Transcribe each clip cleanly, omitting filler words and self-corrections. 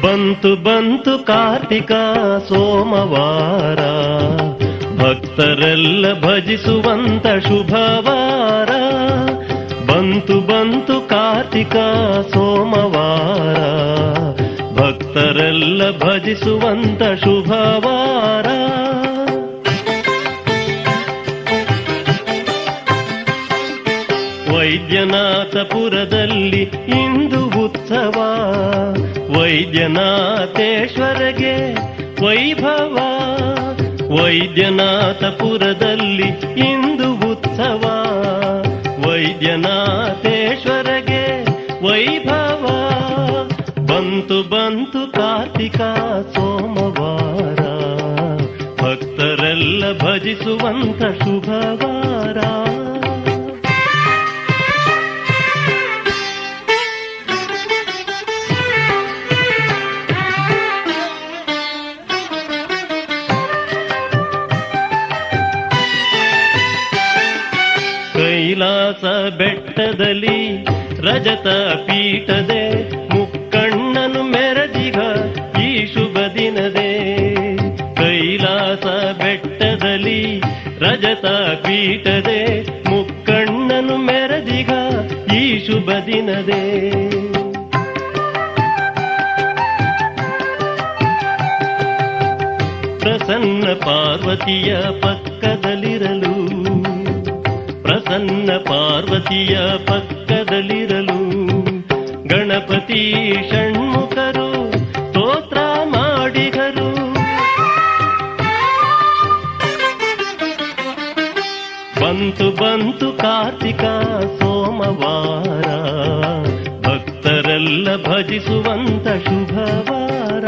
ಬಂತು ಬಂತು ಕಾರ್ತಿಕ ಸೋಮವಾರ, ಭಕ್ತರೆಲ್ಲ ಭಜಿಸುವಂತ ಶುಭವಾರ. ಬಂತು ಬಂತು ಕಾರ್ತಿಕ ಸೋಮವಾರ, ಭಕ್ತರೆಲ್ಲ ಭಜಿಸುವಂತ ಶುಭವಾರ. ವೈದ್ಯನಾಥಪುರದಲ್ಲಿ ಇಂದು ಉತ್ಸವ, ವೈದ್ಯನಾಥೇಶ್ವರಗೆ ವೈಭವ. ವೈದ್ಯನಾಥಪುರದಲ್ಲಿ ಇಂದು ಉತ್ಸವ, ವೈದ್ಯನಾಥೇಶ್ವರಗೆ ವೈಭವ. ಬಂತು ಬಂತು ಕಾರ್ತಿಕ ಸೋಮವಾರ, ಭಕ್ತರೆಲ್ಲ ಭಜಿಸುವಂತ ಶುಭವಾರ. ಕೈಲಾಸ ಬೆಟ್ಟದಲ್ಲಿ ರಜತ ಪೀಠದೆ ಮುಕ್ಕಣ್ಣನು ಮೆರದಿಗ ಈ ಶುಭ ದಿನದೇ. ಕೈಲಾಸ ಬೆಟ್ಟದಲ್ಲಿ ರಜತ ಪೀಠದೆ ಮುಕ್ಕಣ್ಣನು ಮೆರದಿಗ ಈ ಶುಭ ದಿನದೇ. ಪ್ರಸನ್ನ ಪಾರ್ವತಿಯ ಪಕ್ಕದಲ್ಲಿರಲು, ಪ್ರಸನ್ನ ಪಾರ್ವತಿಯ ಪಕ್ಕದಲ್ಲಿರಲು ಗಣಪತಿ ಷಣ್ಮುಖರು ಸ್ತೋತ್ರ ಮಾಡಿದರು. ಬಂತು ಬಂತು ಕಾರ್ತಿಕ ಸೋಮವಾರ, ಭಕ್ತರೆಲ್ಲ ಭಜಿಸುವಂತ ಶುಭವಾರ.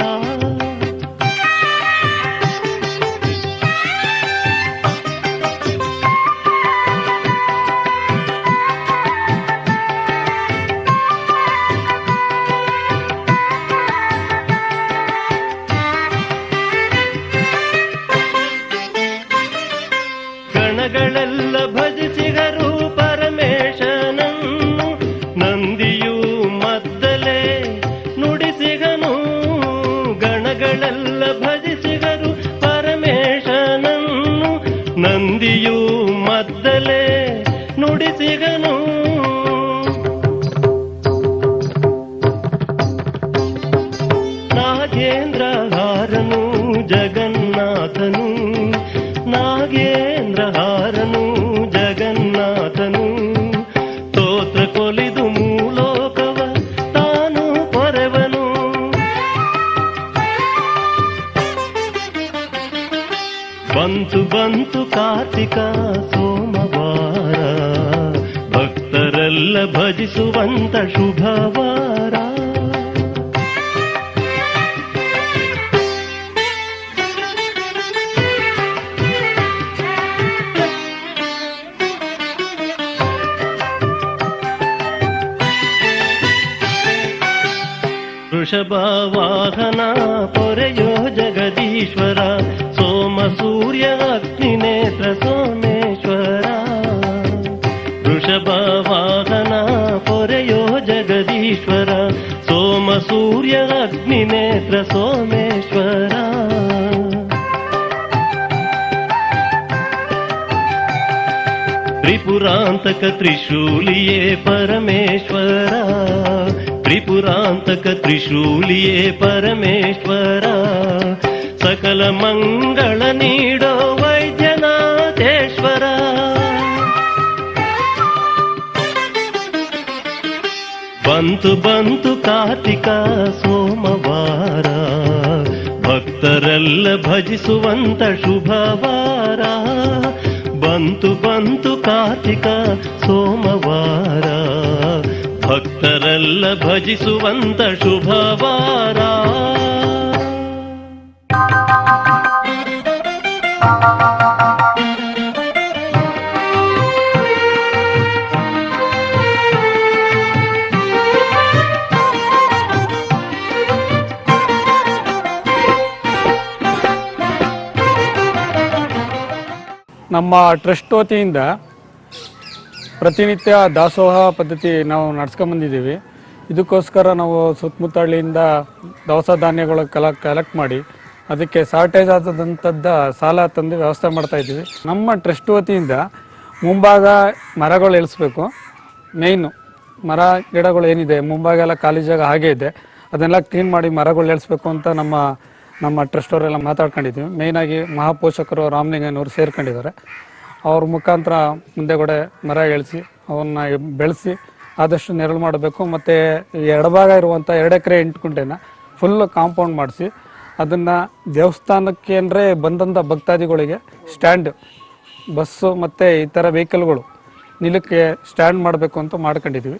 ಗಣಗಳೆಲ್ಲ ಭಜಿಸಿಗರು ಪರಮೇಶನನ್ನು, ನಂದಿಯು ಮದ್ದಲೇ ನುಡಿಸಿಗನು. ಗಣಗಳೆಲ್ಲ ಭಜಿಸಿಗರು ಪರಮೇಶನನ್ನು, ನಂದಿಯು ಮದ್ದಲೇ ನುಡಿಸಿಗನು. ನಾಗೇಂದ್ರ ಹಾರನು ಜಗನ್ನಾಥನು, ನಾಗೇಂದ್ರ ಹಾರನು ಜಗನ್ನಾಥನು. ಸ್ತೋತ್ರ ಕೊಲಿದು ಮೂಲೋಕವ ತಾನು ಪೊರೆವನು. ಬಂತು ಬಂತು ಕಾರ್ತಿಕ ಸೋಮವಾರ, ಭಕ್ತರೆಲ್ಲ ಭಜಿಸುವಂತ ಶುಭವಾರ. ವೃಷಭ ವಾಹನ ಪೊರೆಯೋ ಜಗದೀಶ್ವರ, ಸೋಮ ಸೂರ್ಯ ಅಗ್ನಿ ನೇತ್ರ ಸೋಮೇಶ್ವರ. ವೃಷಭ ವಾಹನ ಪೊರೆಯೋ ಜಗದೀಶ್ವರ, ಸೋಮ ಸೂರ್ಯ ಅಗ್ನಿ ನೇತ್ರ ಸೋಮೇಶ್ವರ. ತ್ರಿಪುರಾಂತಕ ತ್ರಿಶೂಲಿಯೇ ಪರಮೇಶ್ವರ, ತ್ರಿಪುರಾಂತಕ ತ್ರಿಶೂಲಿಯೇ ಪರಮೇಶ್ವರ. ಸಕಲ ಮಂಗಳ ನೀಡೋ ವೈದ್ಯನಾಥೇಶ್ವರ. ಬಂತು ಬಂತು ಕಾರ್ತಿಕ ಸೋಮವಾರ, ಭಕ್ತರೆಲ್ಲ ಭಜಿಸುವಂತ ಶುಭವಾರ. ಬಂತು ಬಂತು ಕಾರ್ತಿಕ ಸೋಮವಾರ, ಭಕ್ತರೆಲ್ಲ ಭಜಿಸುವಂತ ಶುಭವಾರ. ನಮ್ಮ ಟ್ರಸ್ಟ್ ವತಿಯಿಂದ ಪ್ರತಿನಿತ್ಯ ದಾಸೋಹ ಪದ್ಧತಿ ನಾವು ನಡ್ಸ್ಕೊಂಬಂದಿದ್ದೀವಿ. ಇದಕ್ಕೋಸ್ಕರ ನಾವು ಸುತ್ತಮುತ್ತಲಿಂದ ದವಸ ಧಾನ್ಯಗಳು ಕಲೆಕ್ಟ್ ಮಾಡಿ ಅದಕ್ಕೆ ಶಾರ್ಟೇಜ್ ಆದಂಥದ್ದು ಸಾಲ ತಂದು ವ್ಯವಸ್ಥೆ ಮಾಡ್ತಾಯಿದ್ದೀವಿ. ನಮ್ಮ ಟ್ರಸ್ಟ್ ವತಿಯಿಂದ ಮುಂಭಾಗ ಮರಗಳು ಇಳಿಸ್ಬೇಕು. ಮೇಯ್ನು ಮರ ಗಿಡಗಳು ಏನಿದೆ ಮುಂಭಾಗ ಎಲ್ಲ ಖಾಲಿ ಜಾಗ ಹಾಗೇ ಇದೆ, ಅದನ್ನೆಲ್ಲ ಕ್ಲೀನ್ ಮಾಡಿ ಮರಗಳು ಇಳಿಸ್ಬೇಕು ಅಂತ ನಮ್ಮ ಟ್ರಸ್ಟ್ ಅವರೆಲ್ಲ ಮಾತಾಡ್ಕೊಂಡಿದ್ದೀವಿ. ಮೇಯ್ನಾಗಿ ಮಹಾಪೋಷಕರು ರಾಮಲಿಂಗನವರು ಸೇರ್ಕೊಂಡಿದ್ದಾರೆ. ಅವ್ರ ಮುಖಾಂತರ ಮುಂದೆಗಡೆ ಮರ ಇಳಿಸಿ ಅವನ್ನ ಬೆಳೆಸಿ ಆದಷ್ಟು ನೆರಳು ಮಾಡಬೇಕು. ಮತ್ತು ಎಡಭಾಗ ಇರುವಂಥ 2 ಎಕರೆ 8 ಗುಂಟೆನ ಫುಲ್ ಕಾಂಪೌಂಡ್ ಮಾಡಿಸಿ ಅದನ್ನು ದೇವಸ್ಥಾನಕ್ಕೆ ಅಂದರೆ ಬಂದಂಥ ಭಕ್ತಾದಿಗಳಿಗೆ ಸ್ಟ್ಯಾಂಡ್ ಬಸ್ಸು ಮತ್ತು ಈ ಥರ ವೆಹಿಕಲ್ಗಳು ನಿಲ್ಲಕ್ಕೆ ಸ್ಟ್ಯಾಂಡ್ ಮಾಡಬೇಕು ಅಂತ ಮಾಡ್ಕೊಂಡಿದ್ದೀವಿ.